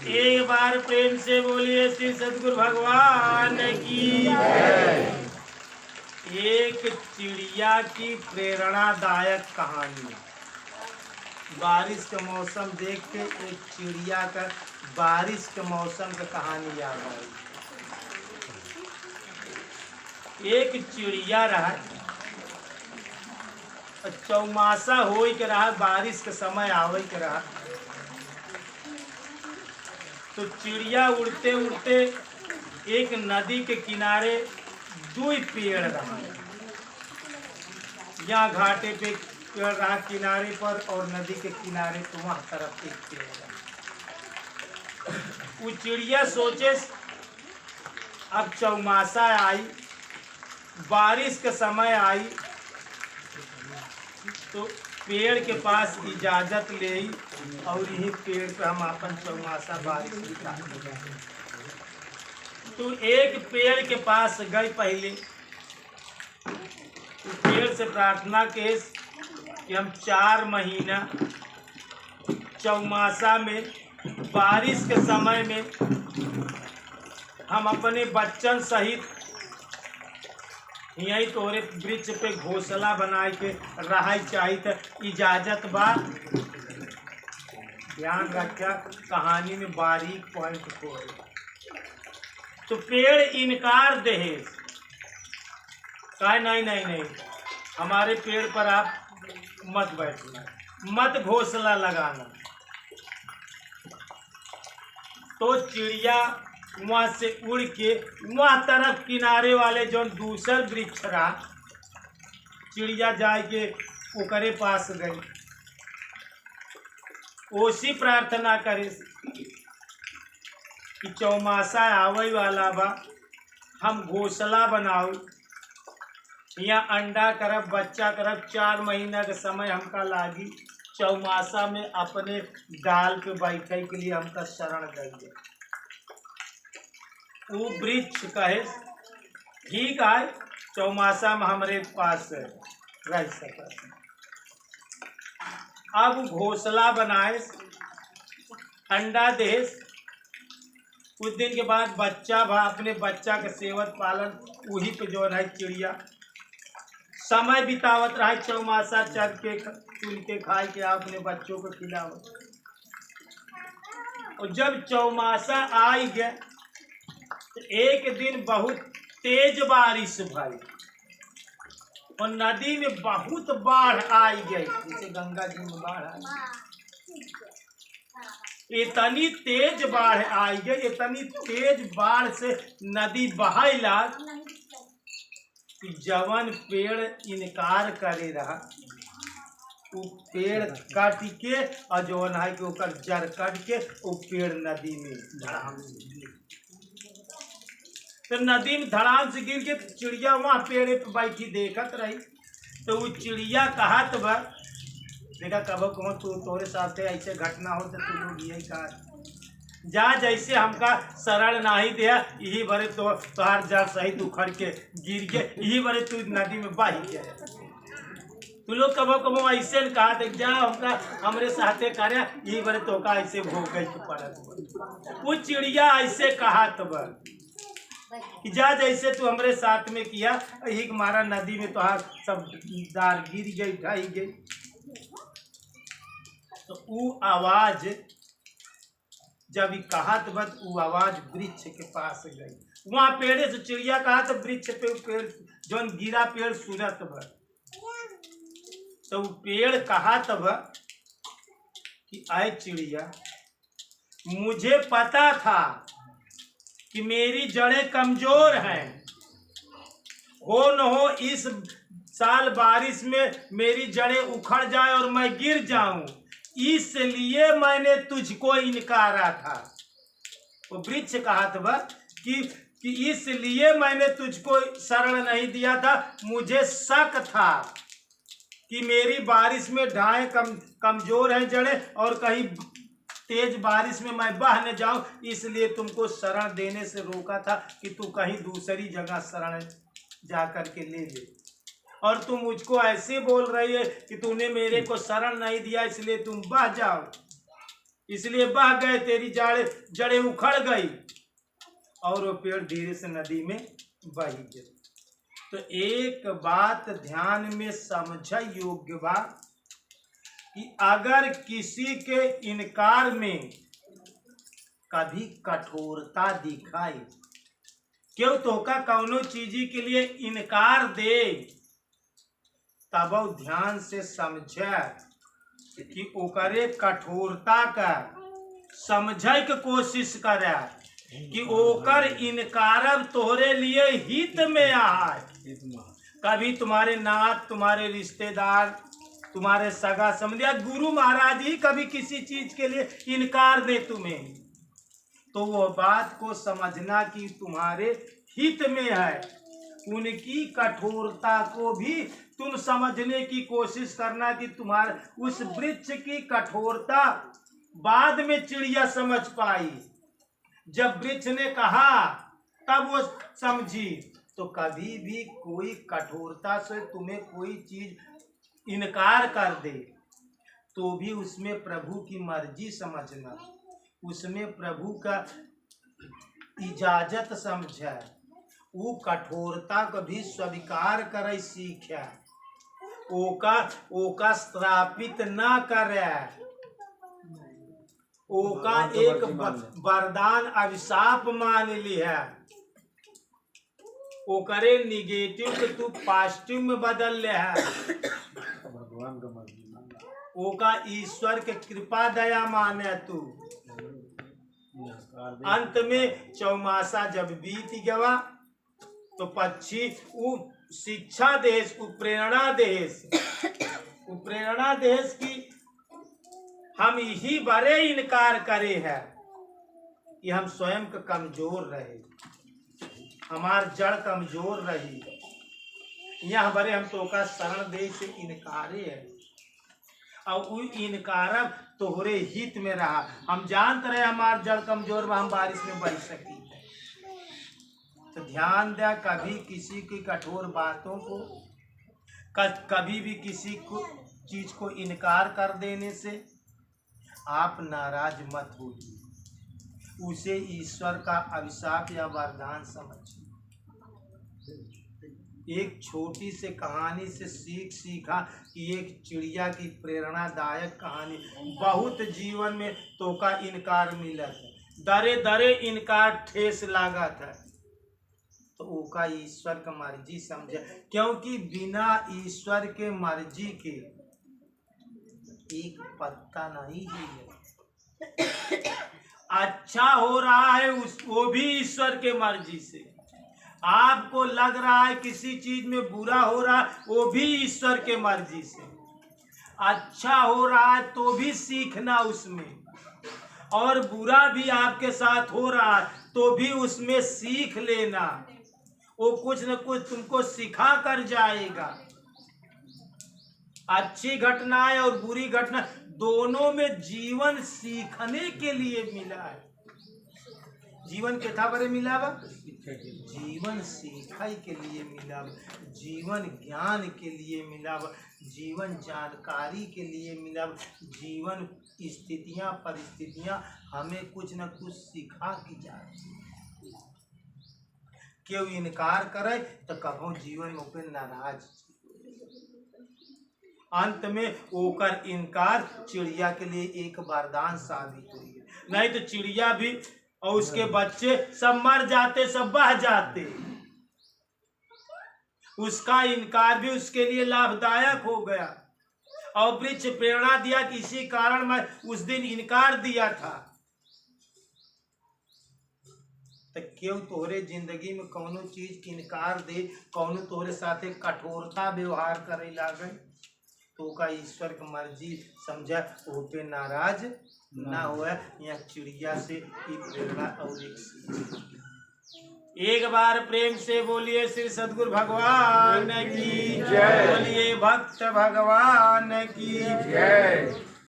एक बार प्रेम से बोलिए श्री सद्गुरु भगवान की। एक चिड़िया की प्रेरणादायक कहानी। बारिश का मौसम देख के एक चिड़िया का बारिश के मौसम का कहानी याद आई। एक चिड़िया रहा, चौमासा हो के रहा, बारिश के समय आवे के रहा। तो चिड़िया उड़ते उड़ते एक नदी के किनारे दो पेड़ रहा। यहाँ घाटे पे पेड़ रहा किनारे पर, और नदी के किनारे तो वहाँ तरफ एक पेड़ रहा। वो चिड़िया सोचे अब चौमासा आई, बारिश का समय आई, तो पेड़ के पास इजाजत ले और यही पेड़ पे हम अपन चौमासा बारिश बिताएंगे। तो एक पेड़ के पास गए पहले, तो पेड़ से प्रार्थना के कि हम 4 महीना चौमासा में बारिश के समय में हम अपने बच्चन सहित यही तोरे वृक्ष पे घोंसला बनाए के रहा चाहिए। इजाजत बा। ध्यान रखा, कहानी में बारीक पॉइंट को। तो पेड़ इनकार दे, कहे नहीं नहीं नहीं, हमारे पेड़ पर आप मत बैठना, मत घोंसला लगाना। तो चिड़िया वहाँ से उड़ के वहाँ तरफ किनारे वाले जो दूसर वृक्ष रहा, चिड़िया जाए के ओकरे पास गई। ओसी प्रार्थना करे कि चौमासा आवे वाला बा, हम घोंसला बनाओ, यहाँ अंडा करब, बच्चा करब, 4 महीना के समय हमका लागी। चौमासा में अपने डाल पे बैठे के लिए हमका शरण गई। वो वृक्ष कहे ठीक है, चौमासा में हमारे पास रह सका। अब घोंसला बनाए, अंडा दे, कुछ दिन के बाद बच्चा भा, अपने बच्चा के सेवत पालन वही पे जो है चिड़िया समय बितावत रहा। चौमासा चर के चुन के खाए के अपने बच्चों को खिलावत। और जब चौमासा आई गया, एक दिन बहुत तेज बारिश भाई, और नदी में बहुत बाढ़ आई गई, जैसे गंगा जी में बाढ़ आई। इतनी तेज बाढ़ आई गई, इतनी तेज बाढ़ से नदी बहाइला कि जवन पेड़ इनकार करे रहा, वो पेड़ काट के और जवन है कि ओकर जड़ काट के वो पेड़ नदी में धड़ाम से गिर। तो नदी में धड़ाम से गिर के चिड़िया वहाँ पेड़ पे बैठी देखत रही। तो वो चिड़िया कहत बा, देखा कब कहो तू तोरे साथ ऐसे घटना हो तो तू लोग यही कहा जा, जैसे हमका शरण नहीं दिया, यही बड़े तो तोहार जड़ सहित उखड़ के गिर के यही बड़े तू नदी में बह गया। तू लोग कबो कबो ऐसे न कहा देख जा, हमका हमरे साथे करे, यही बड़े तो का ऐसे भोग गई के पड़त। वो चिड़िया ऐसे कहा तब कि जा, जैसे तू हमरे साथ में किया, यही मारा नदी में तोहार सब दार गिर गई, ढाई गई। तो वो आवाज जब कहत बद, वो आवाज वृक्ष के पास गई। वहाँ पेड़े से चिड़िया कहा तो वृक्ष पे पेड़ जो गिरा पेड़ सूरत बद। तो वो पेड़ कहा तब कि आए चिड़िया, मुझे पता था कि मेरी जड़ें कमजोर हैं, हो न हो इस साल बारिश में मेरी जड़ें उखड़ जाए और मैं गिर जाऊं, इसलिए मैंने तुझको इनकारा था। वो वृक्ष कहा था कि इसलिए मैंने तुझको शरण नहीं दिया था, मुझे शक था कि मेरी बारिश में डाएं कमजोर हैं जड़ें, और कहीं तेज बारिश में मैं बह न जाऊं, इसलिए तुमको शरण देने से रोका था कि तू कहीं दूसरी जगह शरण जा कर के ले ले। और तुम मुझको ऐसे बोल रही है कि तूने मेरे को शरण नहीं दिया इसलिए तुम बह जाओ। इसलिए बह गए, तेरी जड़ें उखड़ गई और वो पेड़ धीरे से नदी में बह गए। तो एक बात ध्यान में समझ योग्य बा कि अगर किसी के इनकार में कभी कठोरता दिखाई, क्यों तो का कौनो चीजी के लिए इनकार दे, तब ध्यान से समझे कि ओकरे कठोरता का समझे के कोशिश करे कि ओकर इनकारब तोहरे लिए हित में आए। कभी तुम्हारे नाथ, तुम्हारे रिश्तेदार, तुम्हारे सगा समझिया गुरु महाराज ही कभी किसी चीज के लिए इनकार दे तुम्हें, तो वो बात को समझना कि तुम्हारे हित में है। उनकी कठोरता को भी तुम समझने की कोशिश करना कि तुम्हारे उस वृक्ष की कठोरता बाद में चिड़िया समझ पाई। जब वृक्ष ने कहा तब वो समझी। तो कभी भी कोई कठोरता से तुम्हें कोई चीज इनकार कर दे तो भी उसमें प्रभु की मर्जी समझना, उसमें प्रभु का इजाजत समझे, वो कठोरता को भी स्वीकार करे सीखे, ओका श्रापित न करे, ओका एक वरदान अभिशाप मान ली है, ओकरे निगेटिव के तू पॉजिटिव में बदल ले है, ओका ईश्वर के कृपा दया माने तू। अंत में चौमासा जब बीत गया तो पक्षी वो शिक्षा देश, वो प्रेरणा देश, वो प्रेरणा देश की हम यही बड़े इनकार करे हैं कि हम स्वयं का कमजोर रहे, हमार जड़ कमजोर रही, यहाँ बड़े हम तो का शरण दे से इनकारे है और वो इनकार तोहरे हित में रहा। हम जानते रहे हमार जड़ कमजोर में हम बारिश में बह सकी। तो ध्यान दे, कभी किसी की कठोर बातों को, कभी भी किसी को चीज को इनकार कर देने से आप नाराज मत होइए, उसे ईश्वर का अभिशाप या वरदान समझिए। एक छोटी से कहानी से सीखा कि एक चिड़िया की प्रेरणादायक कहानी बहुत जीवन में तो का इनकार मिला है, दरे दरे इनकार ठेस लगा था, तो ओका ईश्वर का मर्जी समझे, क्योंकि बिना ईश्वर के मर्जी के एक पत्ता नहीं है। अच्छा हो रहा है वो भी ईश्वर के मर्जी से, आपको लग रहा है किसी चीज में बुरा हो रहा है वो भी ईश्वर के मर्जी से, अच्छा हो रहा है तो भी सीखना उसमें, और बुरा भी आपके साथ हो रहा है तो भी उसमें सीख लेना, वो कुछ न कुछ तुमको सिखा कर जाएगा। अच्छी घटनाएं और बुरी घटना दोनों में जीवन सीखने के लिए मिला है। जीवन के था बरे मिला बा, जीवन सीखाई के लिए मिला, जीवन ज्ञान के लिए मिला, जीवन जानकारी के लिए मिला, जीवन स्थितियां परिस्थितियां हमें कुछ न कुछ सिखा की जाए। क्यों इनकार करे तो कभो जीवन में ऊपर नाराज, अंत में ओकर इनकार चिड़िया के लिए एक वरदान साबित हुई है। नहीं तो चिड़िया भी और उसके बच्चे सब मर जाते, सब बह जाते। उसका इनकार भी उसके लिए लाभदायक हो गया और वृक्ष प्रेरणा दिया कि इसी कारण मैं उस दिन इनकार दिया था। तो क्यों तोहरे जिंदगी में कौनो चीज इनकार दे, कौनो तोहरे साथे कठोरता व्यवहार करे लागे तो का ईश्वर की मर्जी समझा, वो पे नाराज ना हुआ। यहाँ चिड़िया से की प्रेरणा और एक बार प्रेम से बोलिए श्री सद्गुरु भगवान की जय, बोलिए भक्त भगवान की जय।